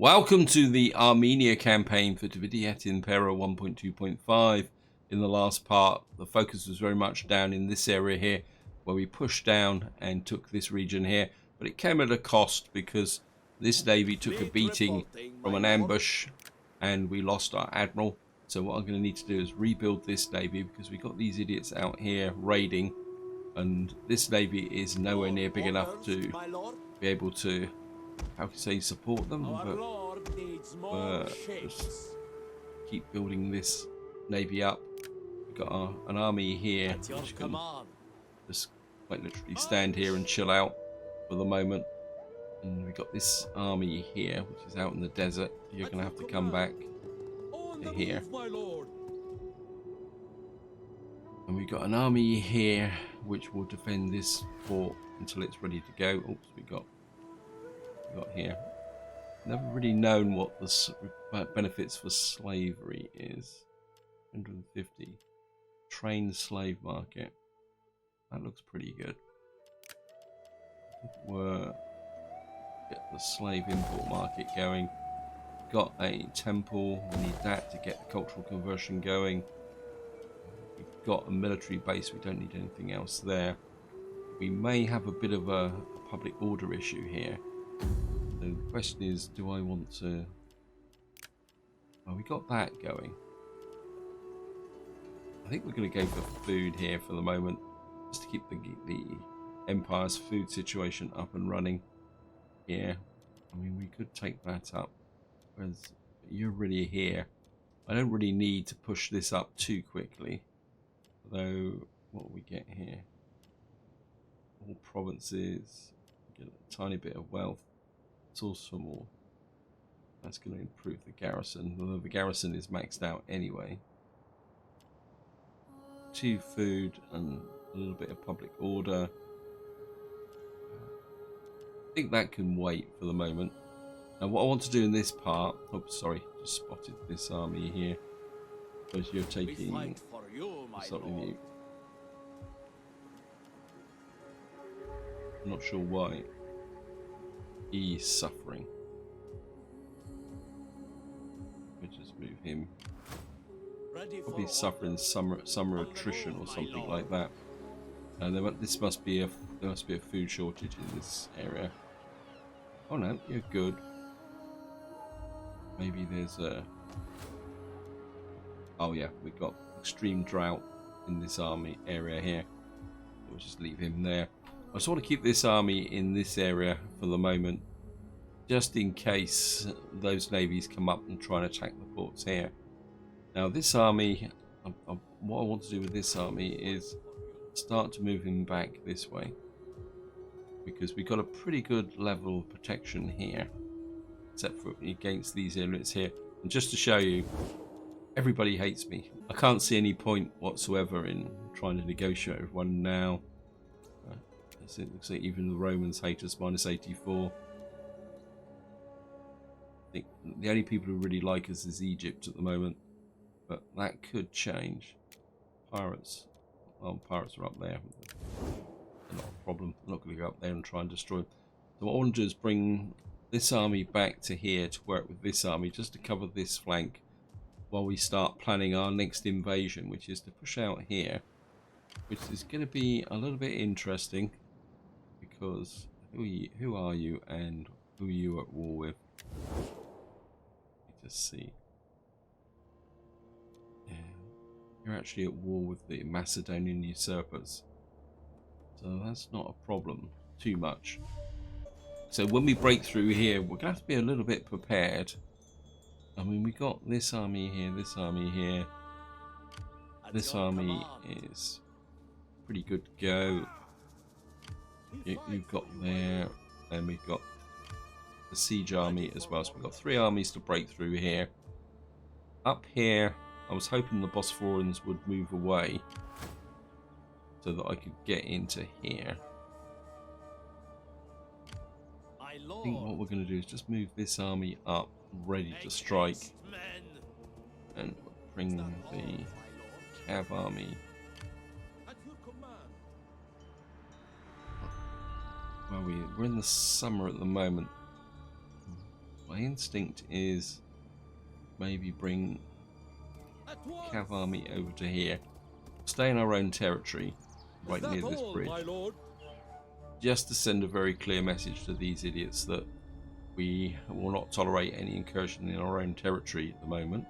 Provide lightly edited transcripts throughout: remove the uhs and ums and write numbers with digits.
Welcome to the Armenia campaign for Et Impera 1.2.5. In the last part, the focus was very much down in this area here, where we pushed down and took this region here. But it came at a cost because this navy took a beating from an ambush and we lost our admiral. So what I'm going to need to do is rebuild this navy because we got these idiots out here raiding. And this navy is nowhere near big enough to be able to, how can I say, support them, but just keep building this navy up. We've got an army here which can just quite literally stand here and chill out for the moment, and we've got this army here which is out in the desert. You're gonna have to come back to here, and we've got an army here which will defend this fort until it's ready to go. Oops, we got here. Never really known what the benefits for slavery is. 150. Trained slave market. That looks pretty good. We're get the slave import market going. Got a temple. We need that to get the cultural conversion going. We've got a military base. We don't need anything else there. We may have a bit of a public order issue here. So the question is, do I want to... Oh, we got that going. I think we're going to go for food here for the moment, just to keep the Empire's food situation up and running here. I mean, we could take that up, whereas you're really here. I don't really need to push this up too quickly. Although, what do we get here? All provinces, get a tiny bit of wealth. It's also more. That's going to improve the garrison, although the garrison is maxed out anyway. 2 food and a little bit of public order. I think that can wait for the moment. Now what I want to do in this part... Oh, sorry, just spotted this army here. Because you're taking... What's up with you? I'm not sure why. He's suffering. We'll just move him. Probably suffering summer attrition or something like that. And there must be a food shortage in this area. Oh no, you're good. Maybe there's a... Oh yeah, we've got extreme drought in this army area here. We'll just leave him there. I just want to keep this army in this area for the moment, just in case those navies come up and try and attack the ports here. Now this army, what I want to do with this army is start to move him back this way, because we've got a pretty good level of protection here, except for against these areas here. And just to show you, everybody hates me. I can't see any point whatsoever in trying to negotiate with one now. It looks like even the Romans hate us, -84. I think the only people who really like us is Egypt at the moment, but that could change. Pirates, well, pirates are up there. They're not a problem. I'm not going to go up there and try and destroy them. So what I want to do is bring this army back to here to work with this army, just to cover this flank while we start planning our next invasion, which is to push out here, which is going to be a little bit interesting. Because who are you and who are you at war with? Let me just see. Yeah, you're actually at war with the Macedonian usurpers, so that's not a problem too much. So when we break through here, we're going to have to be a little bit prepared. I mean, we got this army here, this army here. This army is pretty good to go. You've got there, and we've got the siege army as well. So we've got 3 armies to break through here. Up here, I was hoping the Bosphorans would move away so that I could get into here. I think what we're going to do is just move this army up, ready to strike, and bring the Cav army. Well, we're in the summer at the moment. My instinct is maybe bring Cav army over to here. Stay in our own territory, right near this bridge. Just to send a very clear message to these idiots that we will not tolerate any incursion in our own territory at the moment.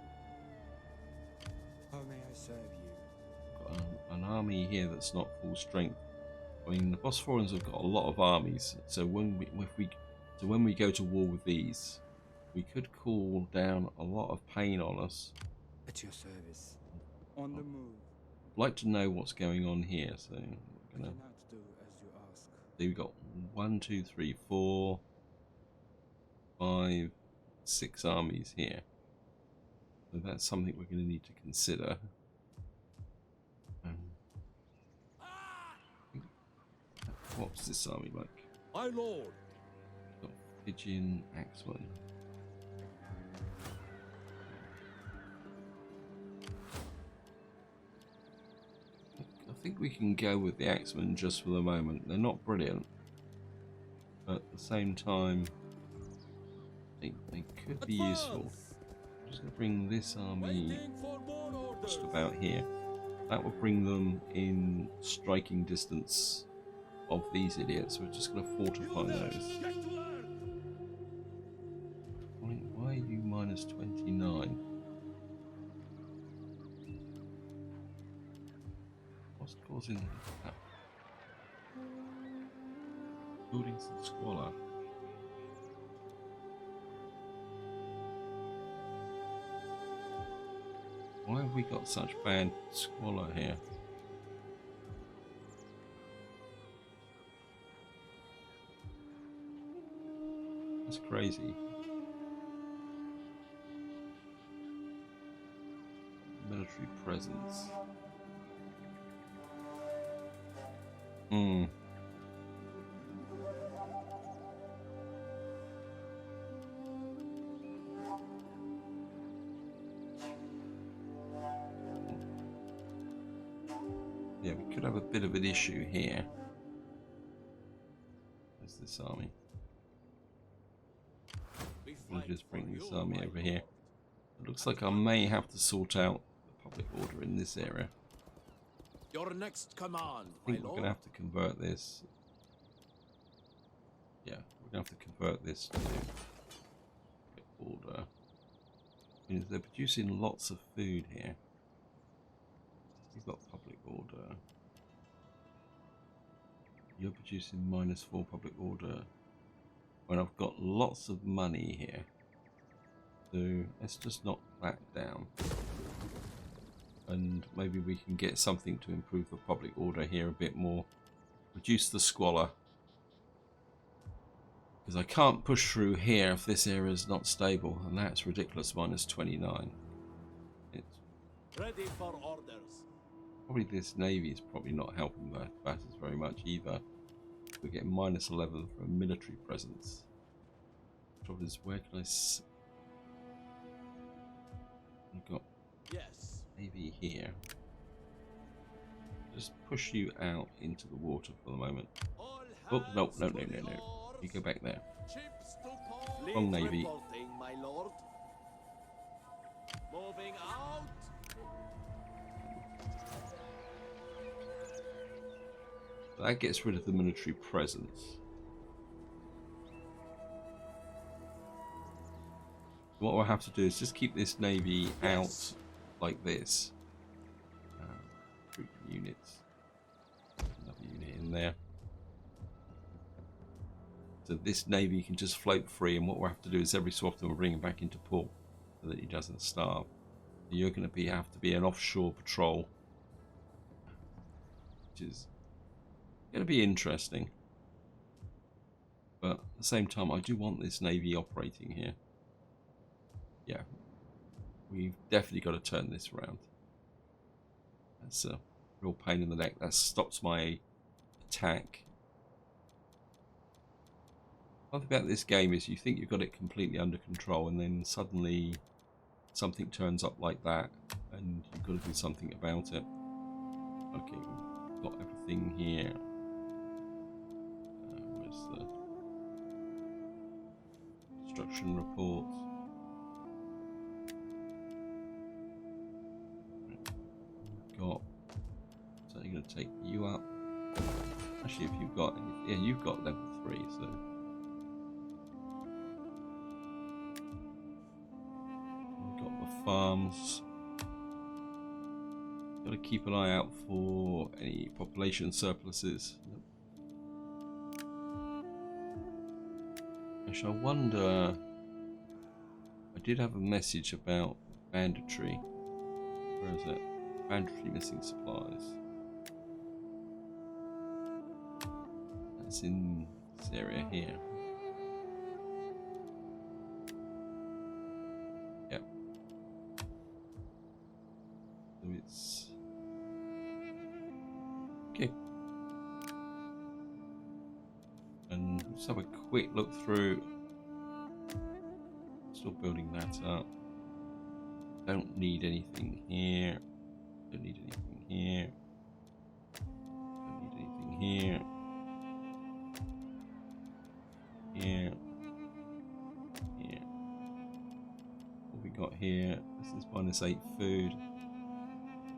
How may I serve you? Got an army here that's not full strength. I mean, the Bosphorans have got a lot of armies, so when we go to war with these, we could call down a lot of pain on us. At your service. On the move. I'd like to know what's going on here, so we're gonna do as you ask. so we've got 1, 2, 3, 4, 5, 6 armies here. So that's something we're going to need to consider. What's this army like? My lord. Got Pigeon, Axeman. I think we can go with the Axemen just for the moment. They're not brilliant, but at the same time, they could be useful. I'm just going to bring this army just about here. That will bring them in striking distance of these idiots. We're just going to fortify those. Why are you minus 29? What's causing that? Buildings and squalor. Why have we got such bad squalor here? That's crazy. Military presence. Yeah, we could have a bit of an issue here. There's this army. We'll just bring this army over here. It looks like I may have to sort out the public order in this area. Your next command, I think we're going to have to convert this. Yeah, we're going to have to convert this to order. I mean, they're producing lots of food here. We've got public order. You're producing -4 public order. When I've got lots of money here. So let's just knock that down. And maybe we can get something to improve the public order here a bit more. Reduce the squalor. Because I can't push through here if this area is not stable. And that's ridiculous, -29. It's ready for orders. Probably this navy is probably not helping the battles very much either. We're getting -11 for a military presence. The trouble is, where can I... We've got navy here. Just push you out into the water for the moment. Oh, no. You go back there. Wrong navy. My lord. Moving out. That gets rid of the military presence. What we'll have to do is just keep this navy out like this. Troop units. Another unit in there. So this navy can just float free, and what we'll have to do is every so often we'll bring him back into port so that he doesn't starve. So you're going to have to be an offshore patrol, which is going to be interesting. But at the same time, I do want this navy operating here. Yeah, we've definitely got to turn this around. That's a real pain in the neck. That stops my attack. One thing about this game is you think you've got it completely under control, and then suddenly something turns up like that, and you've got to do something about it. Okay, we've got everything here. Where's the construction report. Got. So you're going to take you up. Actually, if you've got, yeah, you've got level 3, so. We've got the farms. Got to keep an eye out for any population surpluses. Actually, I wonder. I did have a message about banditry. Where is it? Banditry missing supplies. That's in this area here. Yep. So it's okay. And let's have a quick look through. Still building that up. Don't need anything here. Don't need anything here. Don't need anything here. Here. Here. What we got here? This is -8 food.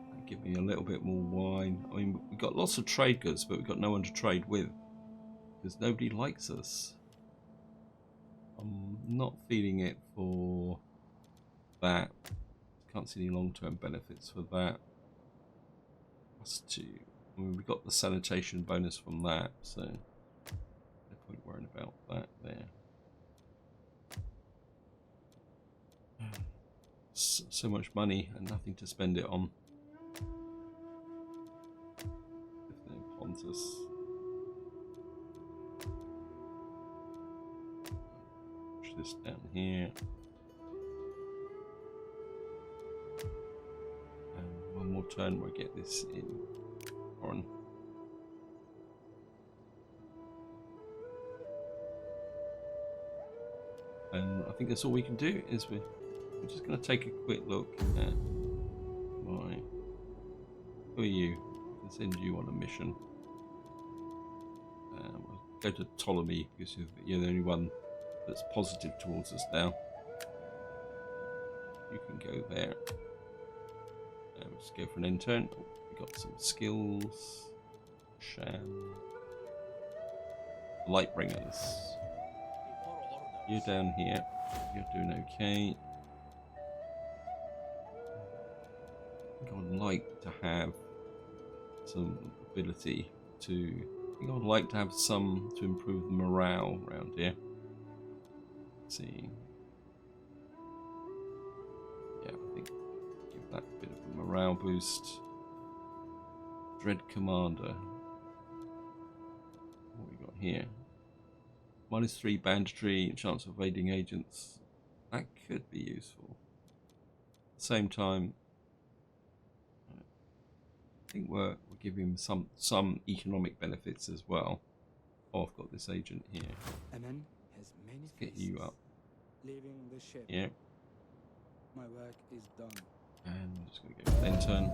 That'll give me a little bit more wine. I mean, we've got lots of trade goods, but we've got no one to trade with because nobody likes us. I'm not feeling it for that. Can't see any long-term benefits for that. +2. I mean, we got the sanitation bonus from that, so no point worrying about that there. So much money and nothing to spend it on. If they Pontus. Push this down here. One more turn, we'll get this in foreign. And I think that's all we can do. Is we're just going to take a quick look at my. Who are you? I can send you on a mission. We'll go to Ptolemy because you're the only one that's positive towards us now. You can go there. Let's go for an intern. Oh, we got some skills. Sham. Lightbringers. You're down here. You're doing okay. I think I would like to have some ability to. I think I would like to have some to improve the morale around here. Let's see. Yeah, I think give that a bit of a morale boost. Dread Commander. What we got here? -3 banditry, chance of evading agents. That could be useful. At the same time, I think we're giving him some economic benefits as well. Oh, I've got this agent here. Amen has many Let's get you up. Leaving the ship. Yeah. My work is done. And I'm just going to go with intern.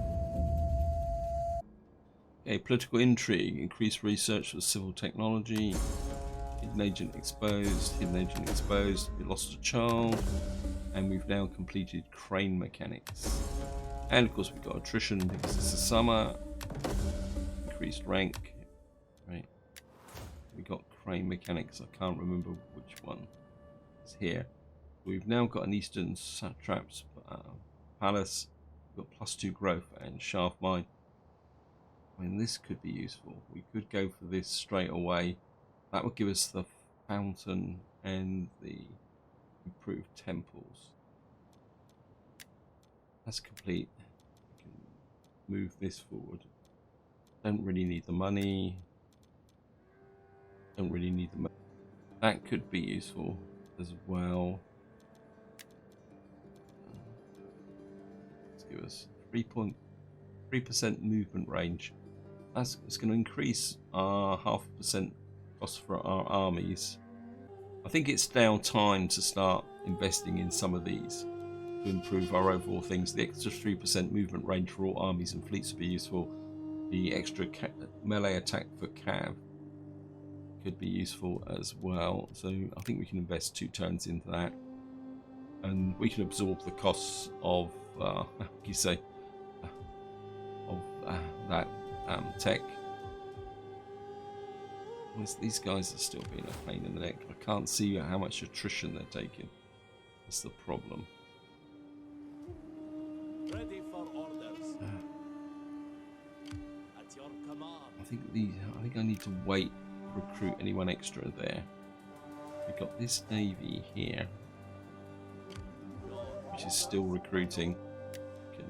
Okay, political intrigue, increased research for civil technology. Hidden agent exposed, hidden agent exposed, we lost a child, and we've now completed crane mechanics. And of course we've got attrition because it's the summer, increased rank, right? We got crane mechanics, I can't remember which one is here. We've now got an Eastern Satraps Palace, we've got +2 growth and shaft mine. I mean, this could be useful. We could go for this straight away. That would give us the fountain and the improved temples. That's complete. We can move this forward. Don't really need the money. Don't really need the money. That could be useful as well. Let's give us 3.3% movement range. It's going to increase our 0.5% cost for our armies. I think it's now time to start investing in some of these to improve our overall things. The extra 3% movement range for all armies and fleets would be useful. The extra melee attack for cav could be useful as well. So I think we can invest 2 turns into that, and we can absorb the costs of how can you say, of that tech. These guys are still being a pain in the neck. I can't see how much attrition they're taking. That's the problem. Ready for orders. At your command. I think I need to wait to recruit anyone extra there. We've got this navy here, which is still recruiting. Can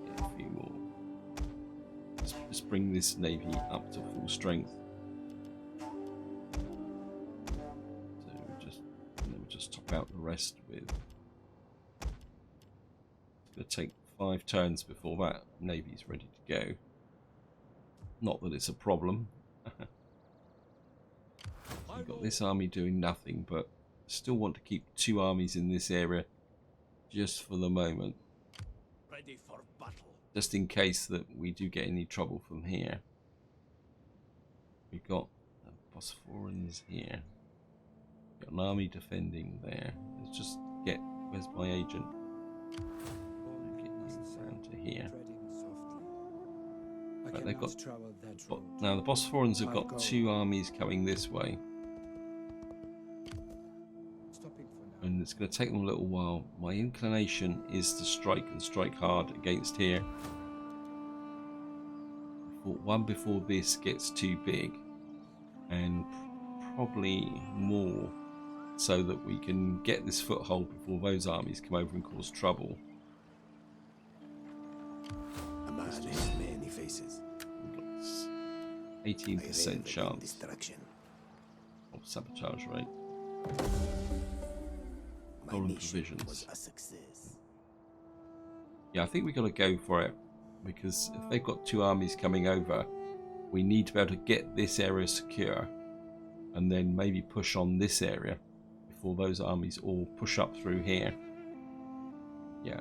get a few more. Let's bring this navy up to full strength. So we'll just top out the rest with. It's going to take 5 turns before that navy's ready to go. Not that it's a problem. We've got this army doing nothing, but still want to keep 2 armies in this area just for the moment. Ready for battle. Just in case that we do get any trouble from here. We've got the Bosphorans here. Got an army defending there. Let's just get, where's my agent? Get you down to here. Right, they've got, now the Bosphorans have got 2 armies coming this way. And it's going to take them a little while. My inclination is to strike and strike hard against here. One before this gets too big, and probably more so that we can get this foothold before those armies come over and cause trouble. A man has many faces. 18% chance of sabotage rate. Stolen provisions. A success. Yeah, I think we got to go for it, because if they've got 2 armies coming over, we need to be able to get this area secure, and then maybe push on this area before those armies all push up through here. Yeah,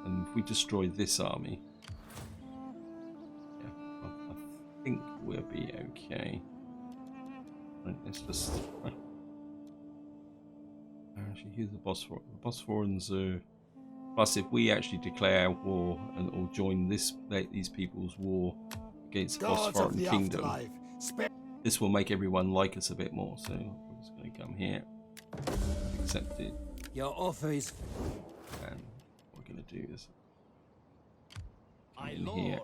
and if we destroy this army, yeah, I think we'll be okay. Right, let's just. Actually, here's the Bosphorans. The Bosphorans are. Plus, if we actually declare war or join these people's war against the Bosphoran kingdom, this will make everyone like us a bit more. So we're just going to come here, accept it. Your offer is. And what we're going to do is My in lord. here.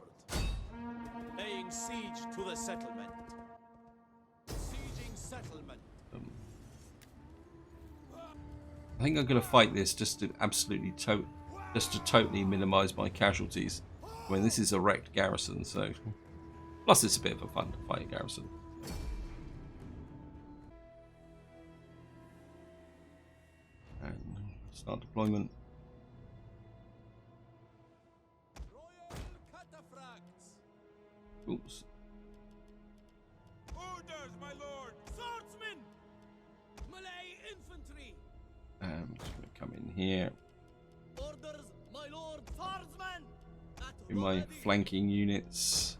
Laying siege to the settlement. Sieging settlement. I think I'm going to fight this just to absolutely totally minimise my casualties. I mean, this is a wrecked garrison, so plus it's a bit of a fun to fight a garrison. And start deployment. Royal cataphracts. Oops. Orders, my lord. Swordsmen. Malay infantry. I'm just going to come in here. Orders, my lord. Swordsmen. In my flanking units.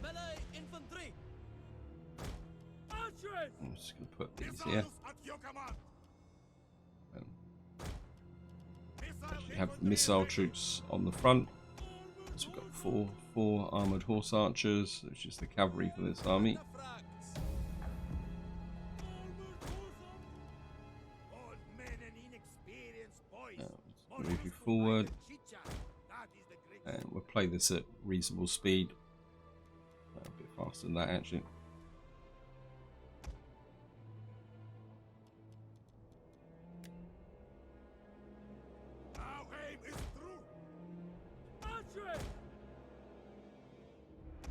Malay infantry. Archers. I'm just going to put these here. At your command. Actually have missile troops on the front. So we've got four armoured horse archers, which is the cavalry for this army. Move you forward, and we'll play this at reasonable speed. A bit faster than that, actually.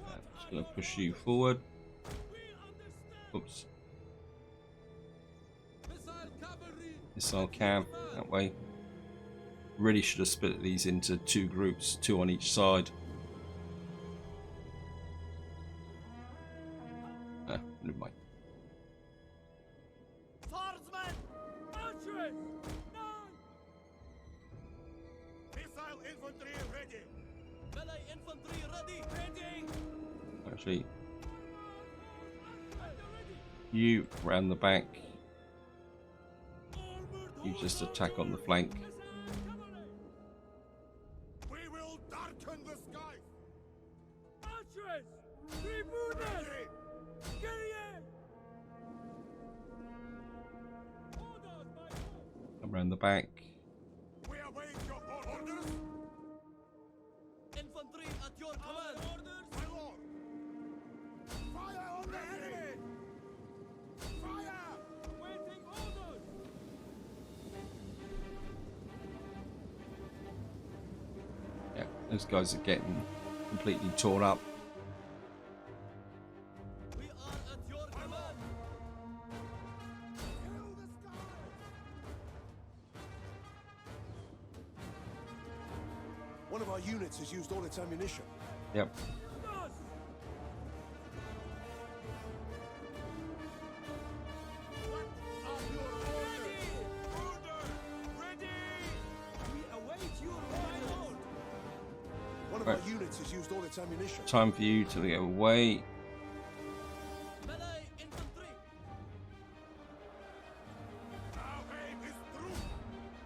I'm just going to push you forward. Oops. Missile cav that way. Really should have split these into 2 groups, 2 on each side. Never mind. Swordsmen! Archers! None! Missile infantry ready! Melee infantry ready! Ready! Actually, You round the back. You just attack on the flank. We will darken the sky. Archers! Tribuners! Guerriers! Orders by law! Around the back. We await your orders. Infantry at your command! Orders! My lord. Fire on the enemy. Fire. Waiting orders! Yeah, those guys are getting completely torn up. We are at your command! Kill the sky. One of our units has used all its ammunition. Yep. Orders! What are your orders? Ready! We await your order! One of Right. our units has used all its ammunition. Time for you to get away. Melee infantry! Our aim is through.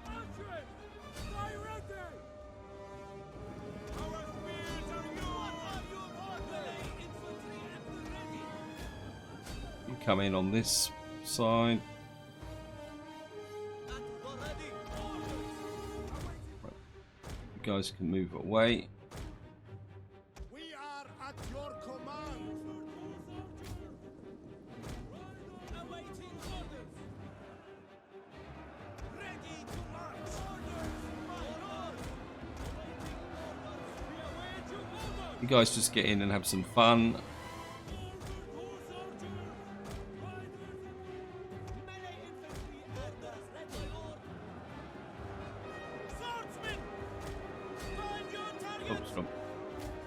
Archers! Fly ready! Our spears are yours. What are your orders? Melee infantry at the ready! You come in on this side. At the ready! Orders! You guys can move away. We are at your command. Awaiting orders! Ready to march! Orders! My lord! We await your orders! You guys just get in and have some fun. Melee infantry orders! Let my lord! Swordsmen! Find your targets! Oops, no.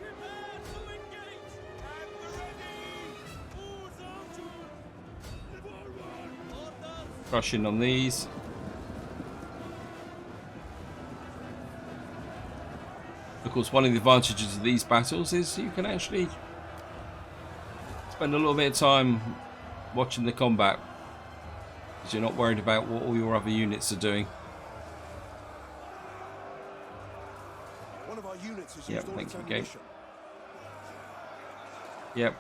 Prepare to engage! At the ready! Who's archer? Forward! Orders! Crush in on these. Of course, one of the advantages of these battles is you can actually spend a little bit of time watching the combat, because you're not worried about what all your other units are doing. One of our units has Yep, used all thank its you, game. ammunition. Yep.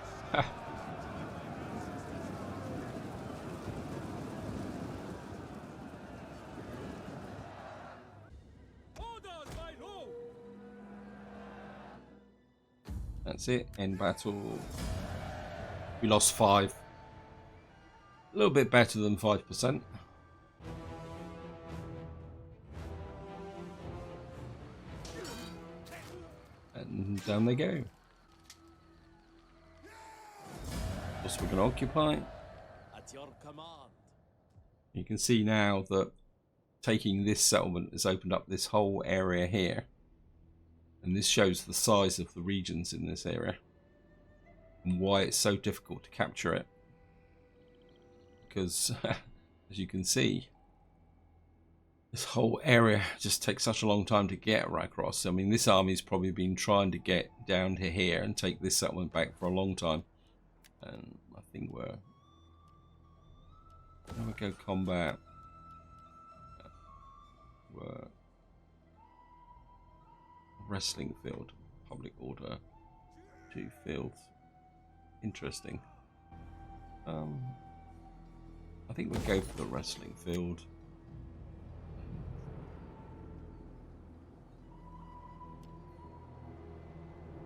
Orders by law! That's it. End battle. We lost 5. A little bit better than 5%. And down they go. Of course, we're going to occupy. At your command! You can see now that taking this settlement has opened up this whole area here. And this shows the size of the regions in this area and why it's so difficult to capture it. Because, as you can see, this whole area just takes such a long time to get right across. I mean, this army's probably been trying to get down to here and take this settlement back for a long time. And I think we're... Now we go combat. We're... Wrestling field. Public order. 2 fields. Interesting. I think we'll go for the wrestling field.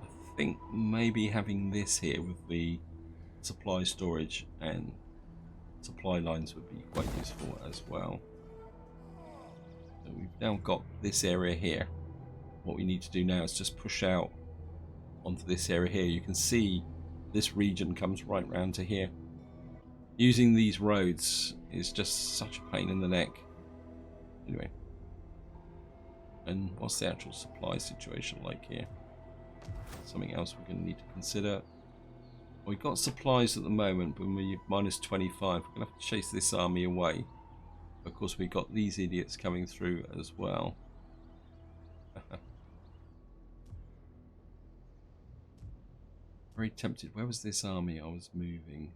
I think maybe having this here with the supply storage and supply lines would be quite useful as well. So we've now got this area here. What we need to do now is just push out onto this area here. You can see this region comes right round to here. Using these roads is just such a pain in the neck. Anyway. And what's the actual supply situation like here? Something else we're going to need to consider. We've got supplies at the moment, but we're minus 25. We're going to have to chase this army away. Of course, we've got these idiots coming through as well. Very tempted. Where was this army I was moving?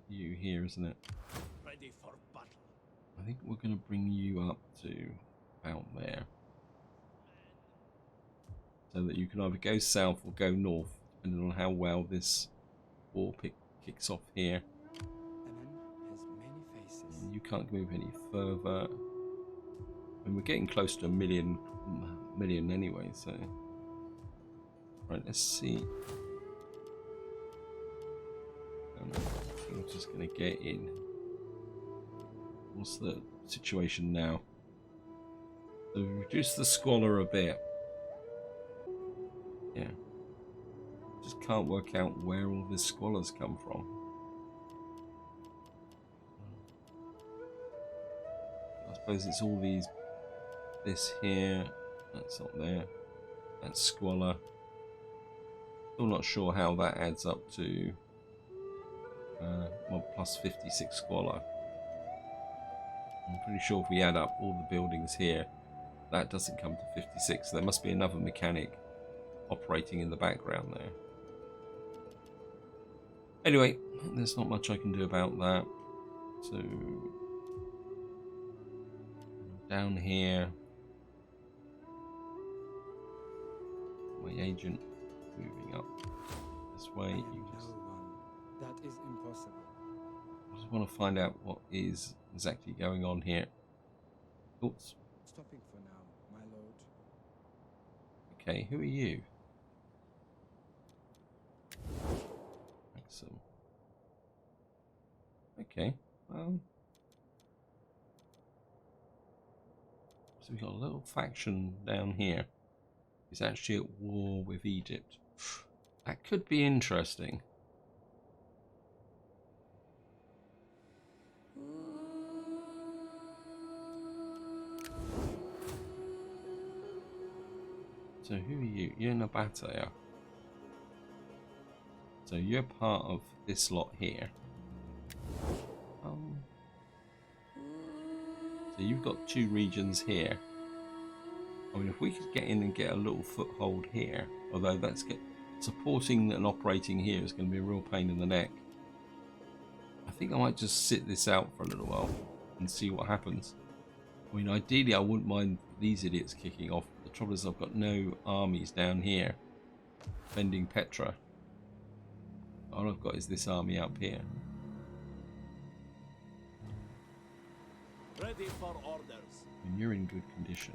You here, isn't it? Ready for battle. I think we're going to bring you up to about there, so that you can either go south or go north, depending on how well this war kicks off here. Amen has many faces. And you can't move any further. And we're getting close to a million anyway, so right, let's see. I'm just going to get in. What's the situation now? So reduce the squalor a bit. Yeah. Just can't work out where all this squalor's come from. I suppose it's all these. This here. That's not there. That's squalor. Still not sure how that adds up to. Well, plus 56 squalor. I'm pretty sure if we add up all the buildings here, that doesn't come to 56. There must be another mechanic operating in the background there. Anyway, there's not much I can do about that. So down here, my agent moving up this way. You just, No one. That is impossible. I just want to find out what is exactly going on here. Oops. Stopping for now, my lord. Okay, who are you? Excellent. Okay. So we've got a little faction down here. It's actually at war with Egypt. That could be interesting. So who are you? You're Nabata. So you're part of this lot here. So you've got two regions here. I mean, if we could get in and get a little foothold here, although supporting and operating here is going to be a real pain in the neck. I think I might just sit this out for a little while and see what happens. I mean, ideally, I wouldn't mind these idiots kicking off. The trouble is I've got no armies down here defending Petra. All I've got is this army up here. Ready for orders. And you're in good condition.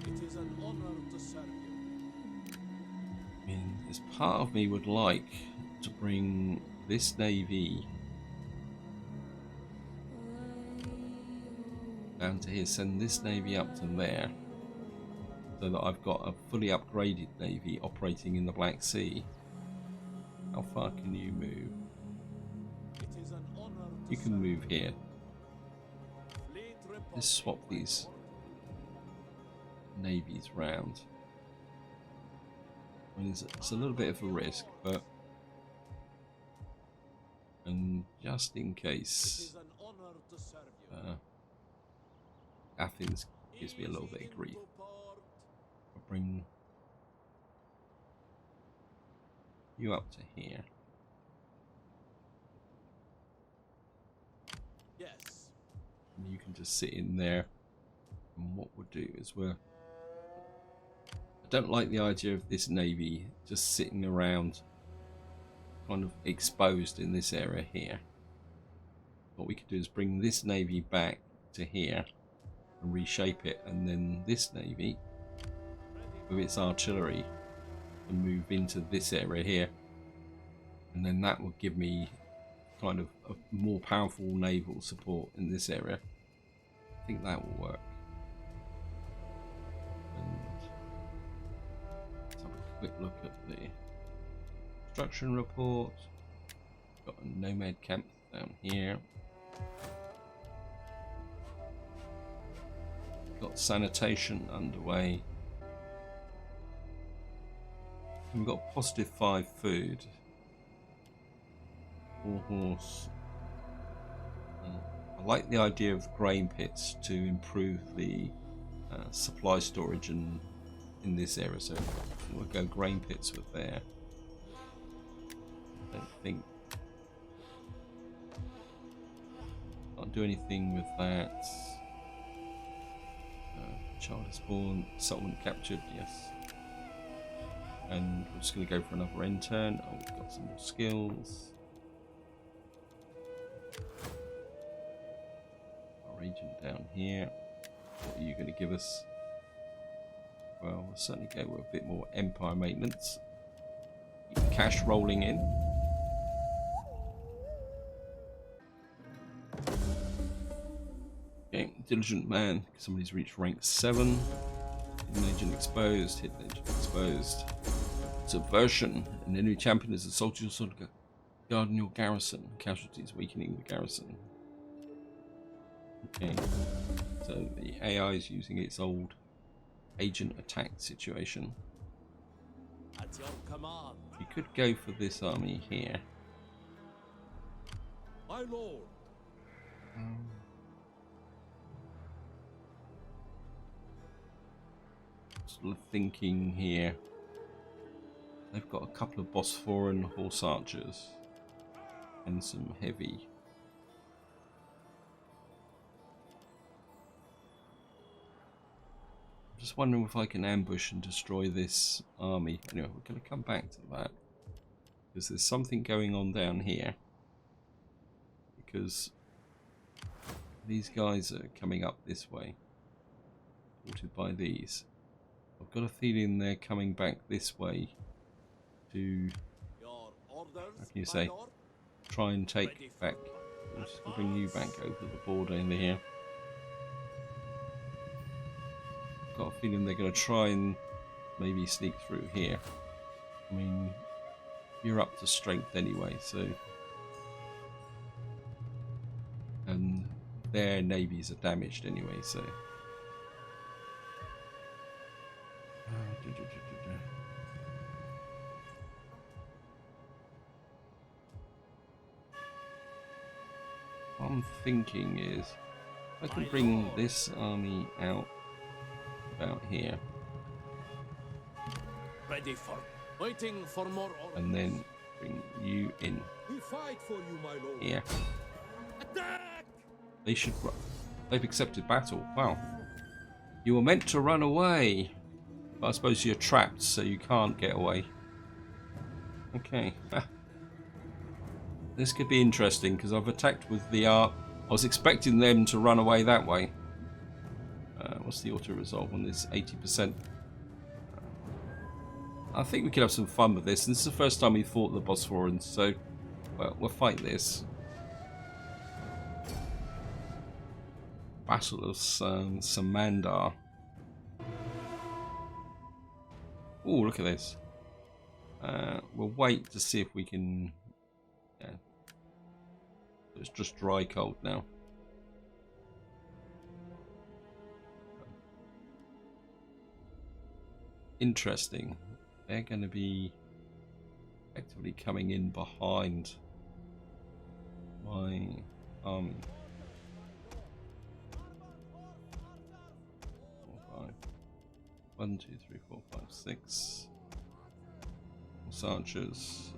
It is an honor to serve you. I mean, as part of me would like to bring this navy down to here, send this navy up to there, so that I've got a fully upgraded navy operating in the Black Sea. How far can you move? It is an honor to You can serve move here. Fleet Let's swap these navies round. I mean, it's a little bit of a risk, but and just in It case is an honor to serve you. Athens gives me a little bit of grief, I'll bring you up to here. Yes. And you can just sit in there. And what we'll do is I don't like the idea of this navy just sitting around kind of exposed in this area here. What we could do is bring this navy back to here and reshape it, and then this navy with its artillery and move into this area here, and then that will give me kind of a more powerful naval support in this area. I think that will work. And let's have a quick look at the construction report. Got a nomad camp down here. Got sanitation underway. And we've got positive 5 food. 4 horse. I like the idea of grain pits to improve the supply storage in this area, so we'll go grain pits with there. don't think. Can't do anything with that. Child is born, settlement captured, yes. And we're just going to go for another end turn. Oh, we've got some more skills. Our agent down here. What are you going to give us? Well, we'll certainly go with a bit more empire maintenance. Keep cash rolling in. Okay, diligent man. Somebody's reached rank 7. Hidden agent exposed. Hidden agent exposed. Subversion. An enemy champion is assaulted your sword guarding your garrison. Casualties weakening the garrison. Okay. So the AI is using its old agent attack situation. At your command. You could go for this army here. My lord. Sort of thinking here. They've got a couple of Bosphoran horse archers and some heavy. I'm just wondering if I can ambush and destroy this army. Anyway, we're going to come back to that because there's something going on down here. Because these guys are coming up this way, supported by these. I've got a feeling they're coming back this way to, Your orders, how can you my say, lord? try and take back. I'm just going to bring you back over the border in here. I've got a feeling they're going to try and maybe sneak through here. I mean, you're up to strength anyway, so. And their navies are damaged anyway, so. What I'm thinking is, I can bring this army out about here, Ready for waiting for more orders. and then bring you in We fight for you, my lord. here. Attack! They should. They've accepted battle. Wow. You were meant to run away. But I suppose you're trapped, so you can't get away. Okay. This could be interesting, because I've attacked with the I was expecting them to run away that way. What's the auto-resolve on this? 80%. I think we could have some fun with this. This is the first time we fought the Bosphorans, so well, we'll fight this. Battle of Samandar. Oh, look at this. We'll wait to see if we can. Yeah, it's just dry cold now. Interesting. They're going to be effectively coming in behind my army. 1, 2, 3, 4, 5, 6 horse archers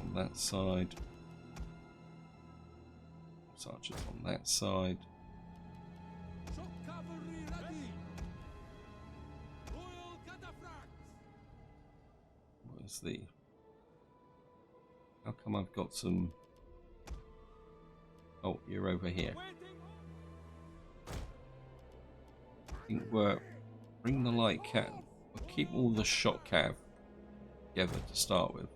on that side. Horse archers on that side. Shock cavalry ready. Royal cataphracts. Where's the? How come I've got some? Oh, you're over here. I think we're. Bring the light cav. We'll keep all the shot cav together to start with.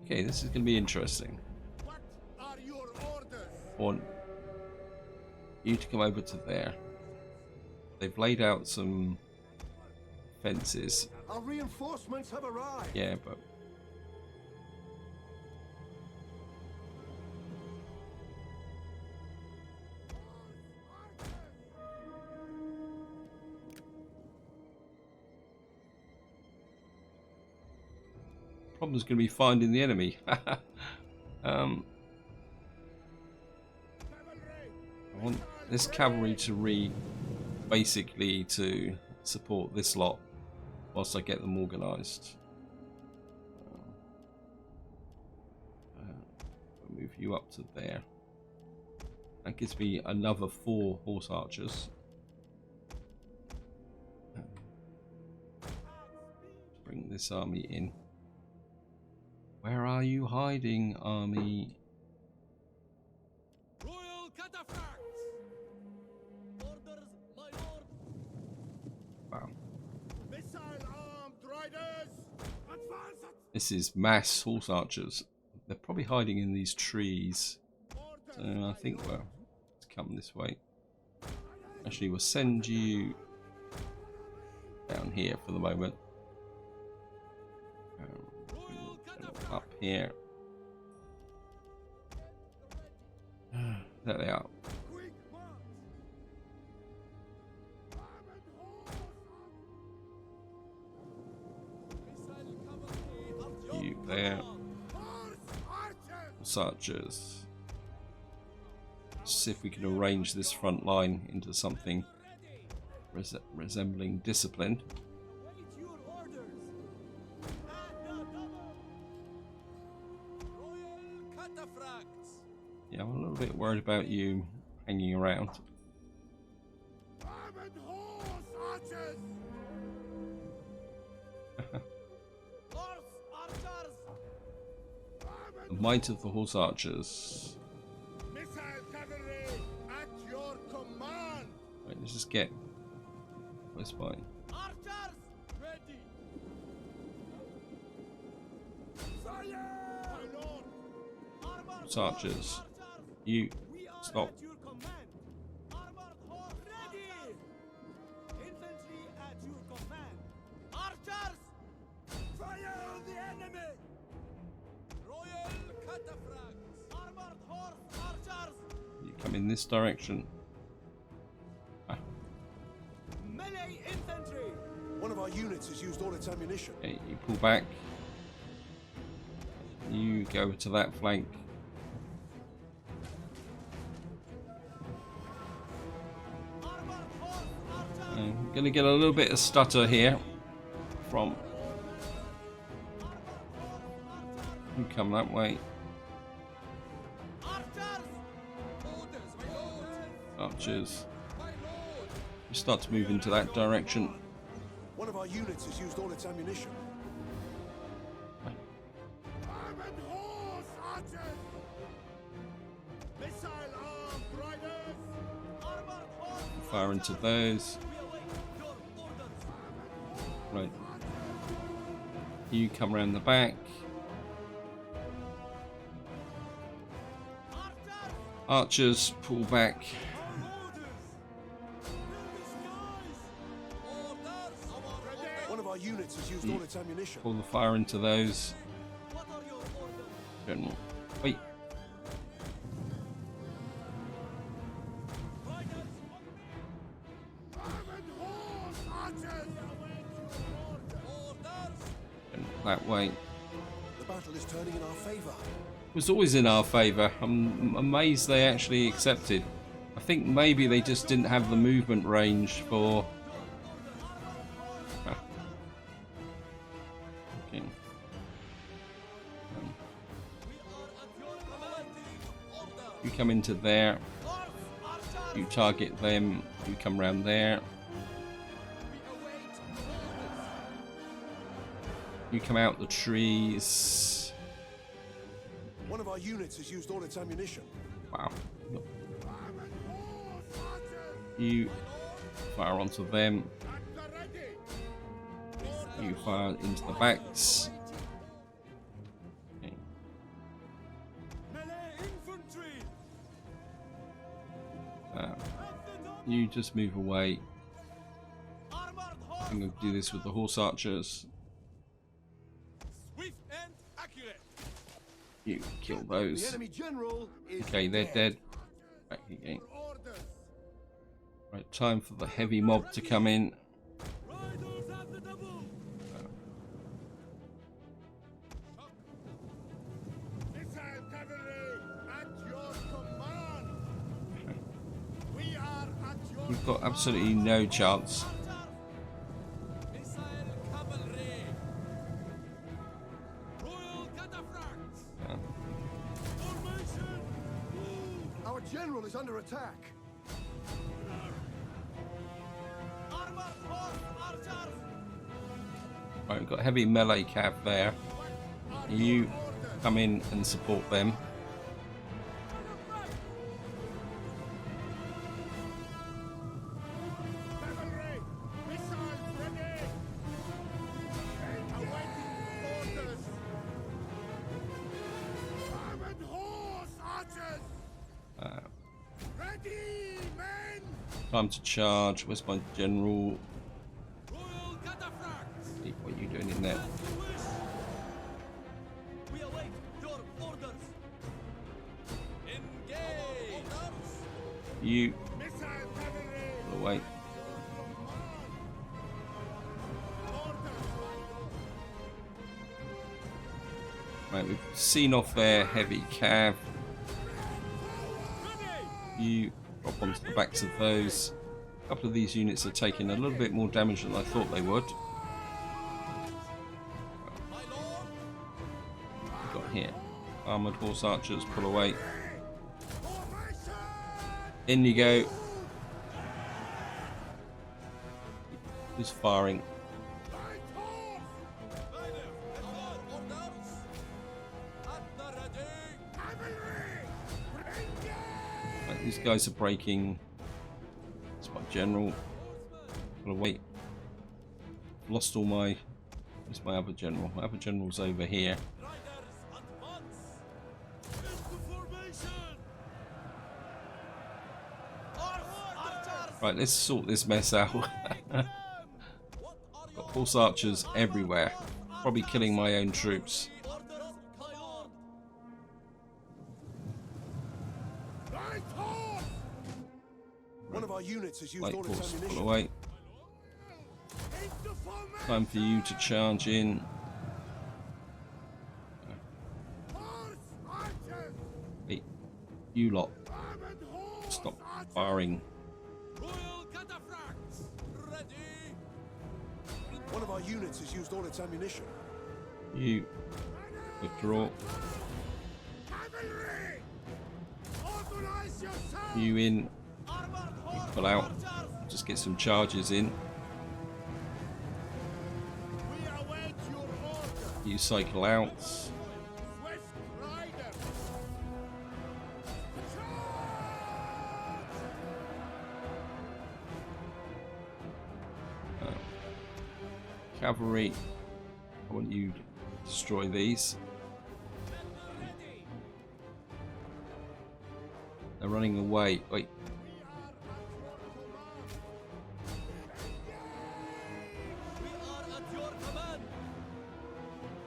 Okay, this is going to be interesting. What are your orders? I want you to come over to there. They've laid out some fences. Our reinforcements have arrived. Yeah, but problem's going to be finding the enemy. I want this cavalry to basically to support this lot whilst I get them organised. you up to there. That gives me another 4 horse archers. Bring this army in. Where are you hiding, army? Royal cataphracts! Orders, my lord! Wow. Missile-armed riders! Advance at This is mass horse archers. They're probably hiding in these trees. So I think, well, let's come this way. Actually, we'll send you down here for the moment. Up here. There they are. quick march! Missile cavalry at your You there. Horse archers! Horse archers. See if we can arrange this front line into something resembling discipline. Await your orders! At the double! Royal cataphracts! Yeah, I'm a little bit worried about you hanging around. Armored horse archers! Horse archers! The might of the horse archers. Missile cavalry at your command! Right, let's just get close by. Archers ready! Fire! My lord! Armored Horse archers. You We are stop. at your command! Armored horse ready! Infantry at your command! Archers! Fire on the enemy! Royal cataphracts! Armored horse archers! You come in this direction. Melee infantry! One of our units has used all its ammunition. Okay, you pull back. You go to that flank. Armored horse archers! I'm gonna get a little bit of stutter here from you come that way. Archers! Orders, my lord! Archers. My lord! You start to move into that direction. One of our units has used all its ammunition. Armored horse archers! Missile-armed riders! Armored horse Fire into those. We await your orders! Right. You come around the back. Archers! Archers pull back. One of our units has used all its ammunition. Pull the fire into those. What are your orders? General. Wait. Riders! Armored horse archers! Orders! General that way. The battle is turning in our favor. It was always in our favour. I'm amazed they actually accepted. I think maybe they just didn't have the movement range for. Ah. Okay. You come into there. You target them. You come around there. You come out the trees. One of our units has used all its ammunition. Wow. You fire onto them. You fire into the backs. Okay. Melee infantry! You just move away. Armored horse! I'm going to do this with the horse archers. Swift and accurate! You kill The those. enemy general is Okay, they're dead. Back again. Orders! Right, time for the heavy mob to come in. Riders at the double! Missile cavalry at your command! We are at your We've got absolutely no chance. Missile cavalry! Royal cataphracts! Uh, Formation! general is under attack. Armored horse archers! Right, we've got heavy melee cav there. You come in and support them. Cavalry! Missiles ready! Awaiting orders! Armored horse archers! Ready, men! Time to charge. Where's my general? Royal cataphracts! What are you doing in there? As you wish! We await your orders! Engage! You Missile cavalry! pull away. Right, we've seen off their heavy cav. You drop onto the backs of those. A couple of these units are taking a little bit more damage than I thought they would. We've got here armored horse archers, pull away. In you go. Who's firing? Right, these guys are breaking. It's my general. Pull away. Lost all my. Where's my other general? My other general's over here. Right, let's sort this mess out. Got horse archers everywhere. Probably killing my own troops. One of our units has used Light all its horse, pull ammunition. away. Time for you to charge in. Hey, you lot, stop firing. One of our units has used all its ammunition. You withdraw. You in. You pull out. Just get some charges in. You cycle out. Cavalry, I want you to destroy these. They're running away. Wait.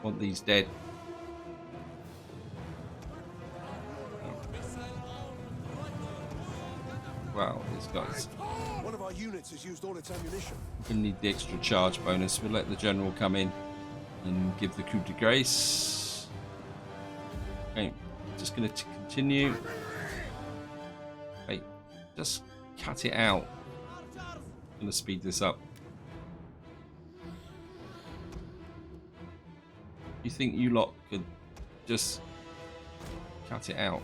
Want these dead. Wow, these guys. One of our units has used all its ammunition. We're going to need the extra charge bonus. We'll let the general come in and give the coup de grace. Okay, just going to continue. Wait, just cut it out. I'm going to speed this up. You think you lot could just cut it out?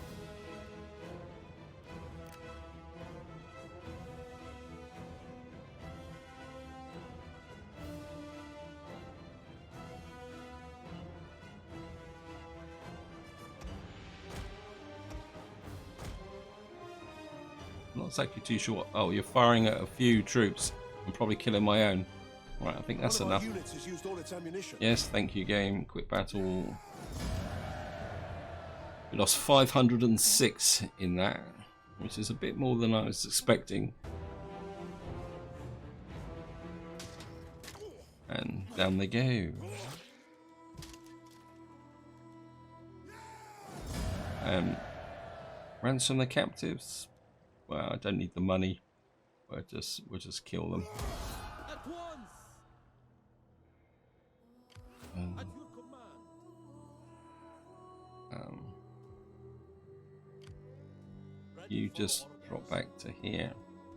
Not exactly too sure. Oh, you're firing at a few troops. I'm probably killing my own. Right, I think that's One of enough. our units has used all its ammunition. Yes, thank you, game. Quick battle. We lost 506 in that, which is a bit more than I was expecting. And down they go. Ransom the captives. Well, I don't need the money. We'll just kill them. At once! At your command. You just drop back to here,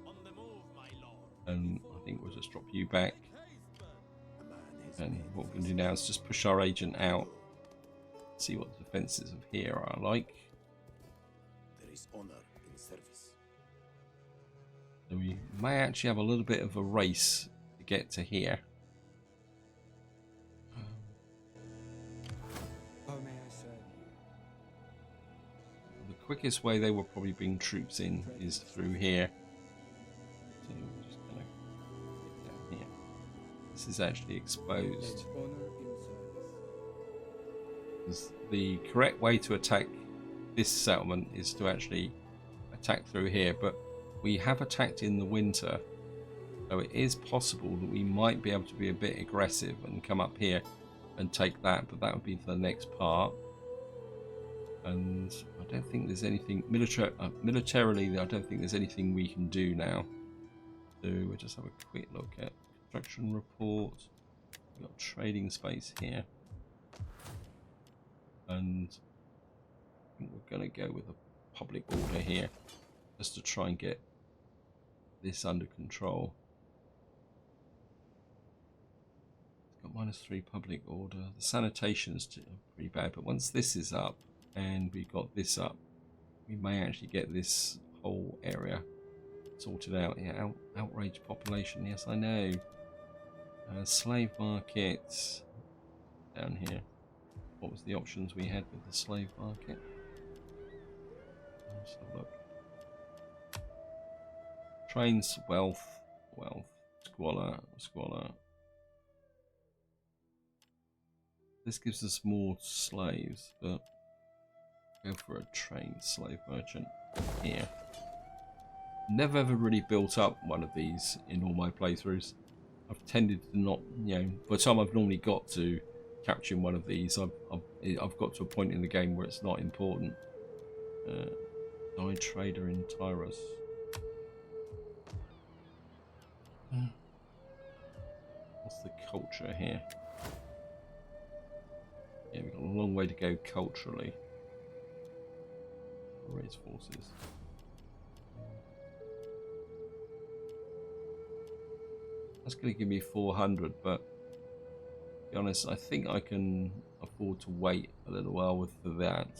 On the move, my lord. and I think we'll just drop you back. And what we're going to do now is just push our agent out, see what the defences of here are like. There is honor in in service. So we may actually have a little bit of a race to get to here. How may I serve you? The quickest way they will probably bring troops in is through here. So we're just gonna get down here. This is actually exposed. Take honor in service. The correct way to attack this settlement is to actually attack through here, but we have attacked in the winter, so it is possible that we might be able to be a bit aggressive and come up here and take that, but that would be the next part. And I don't think there's anything militarily, I don't think there's anything we can do now. So we'll just have a quick look at construction report. We've got trading space here, and I think we're going to go with a public order here just to try and get this under control. It's got -3 public order. The sanitation's pretty bad, but once this is up and we got this up, we may actually get this whole area sorted out. Yeah, outraged population. Yes, I know. Slave markets down here. What was the options we had with the slave market? Let's have a look. Trains, wealth, squalor. This gives us more slaves, but go for a trained slave merchant here. Never ever really built up one of these in all my playthroughs. I've tended to not, by the time I've normally got to capturing one of these, I've got to a point in the game where it's not important. Dye trader in Tyrus. What's the culture here? Yeah, we've got a long way to go culturally. Raise forces. That's going to give me 400, but to be honest, I think I can afford to wait a little while with that.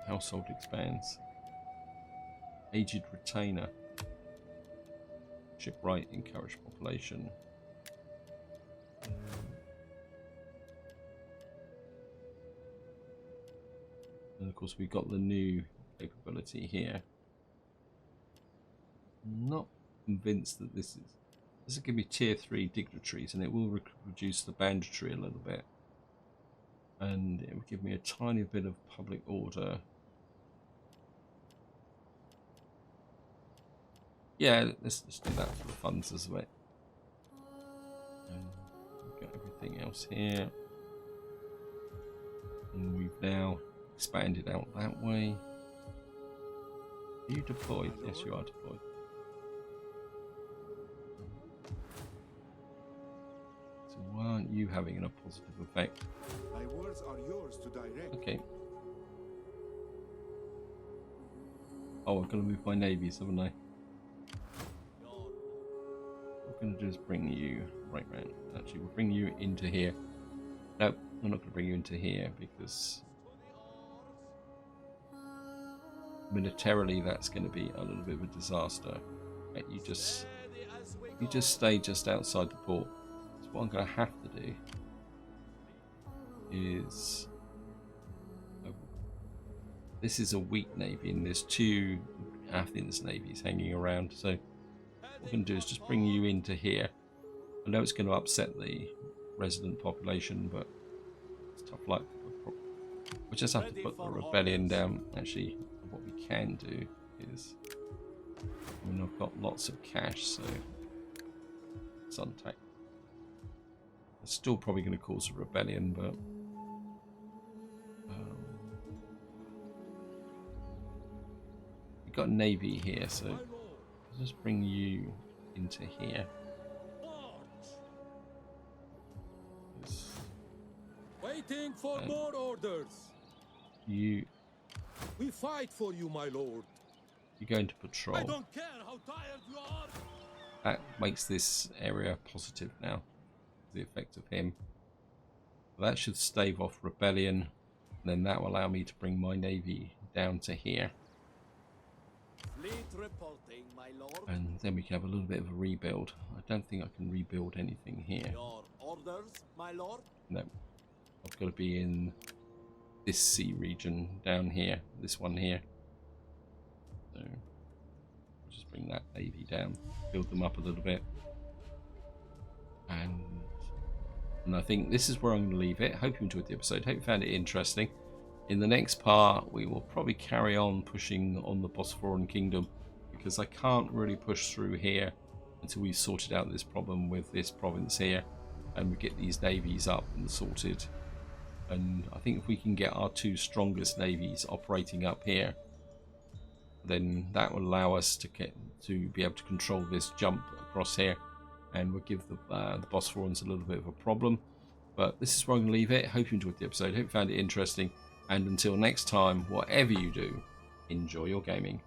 Household expands. Aged retainer. Shipwright, encourage population. And of course we've got the new capability here. I'm not convinced that this will give me tier 3 dignitaries, and it will reduce the banditry a little bit. And it will give me a tiny bit of public order. Yeah, let's just do that for the funds as well. We've got everything else here. And we've now expanded out that way. Are you deployed? Yes, you are deployed. So why aren't you having a positive effect? My words are yours to direct. Okay. Oh, I've got to move my navies, haven't I? What we're going to do is bring you right round. Actually, we'll bring you into here. Nope, we're not going to bring you into here because militarily that's going to be a little bit of a disaster. Right, you just stay just outside the port. So what I'm going to have to do is, this is a weak navy and there's 2 Athens navies hanging around, so what we're going to do is just bring you into here. I know it's going to upset the resident population, but it's tough luck. We'll just have to put the rebellion down. Actually, what we can do is, I've got lots of cash, so it's untapped. It's still probably going to cause a rebellion, but we've got a navy here, so I'll just bring you into here. Waiting for more orders. You fight for you, my lord. You're going to patrol. I don't care how tired you are. That makes this area positive now. The effect of him. That should stave off rebellion. And then that will allow me to bring my navy down to here. reporting, my lord. And then we can have a little bit of a rebuild. I don't think I can rebuild anything here. Your orders, my lord. No. I've got to be in this sea region down here. This one here. So I'll just bring that navy down. Build them up a little bit. And I think this is where I'm going to leave it. Hope you enjoyed the episode. Hope you found it interesting. In the next part, we will probably carry on pushing on the Bosphorian Kingdom, because I can't really push through here until we've sorted out this problem with this province here, and we get these navies up and sorted. And I think if we can get our two strongest navies operating up here, then that will allow us to be able to control this jump across here, and will give the Bosphorians a little bit of a problem. But this is where I'm going to leave it. Hope you enjoyed the episode. Hope you found it interesting. And until next time, whatever you do, enjoy your gaming.